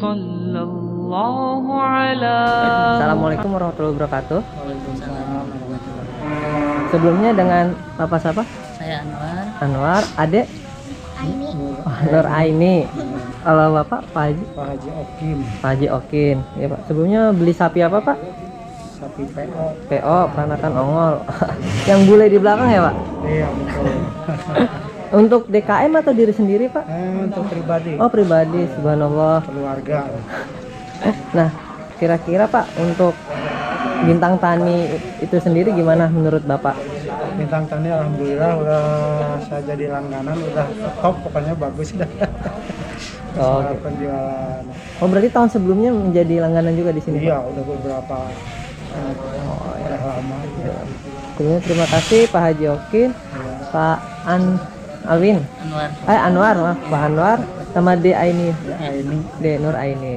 sallallahu ala. Assalamualaikum warahmatullahi wabarakatuh. Waalaikumsalam warahmatullahi wabarakatuh. Sebelumnya dengan Bapak siapa? Saya Anwar. Anwar, Ade? Aini. Oh, Nur Aini. Kalau Bapak Pak Haji? Pak Haji Okim, Pak Haji Okin. Ya Pak. Sebelumnya beli sapi apa Pak? sapi PO. PO, peranakan ongol. Yang bule di belakang ya Pak? Iya betul. Untuk DKM atau diri sendiri Pak? Untuk pribadi, Oh pribadi, subhanallah. keluarga. Nah, kira-kira Pak untuk bintang tani itu sendiri gimana menurut Bapak? Bintang Tani alhamdulillah udah saya jadi langganan, udah top, pokoknya bagus dah. Oh, Masalah oke. penjualan. Oh berarti tahun sebelumnya menjadi langganan juga di sini Pak? Iya udah beberapa udah lama. Sebelumnya terima kasih Pak Haji Okin, Pak Alwin, Anwar. Anwar, maaf Pak Anwar, sama De Aini, Ya ini De Nur Aini.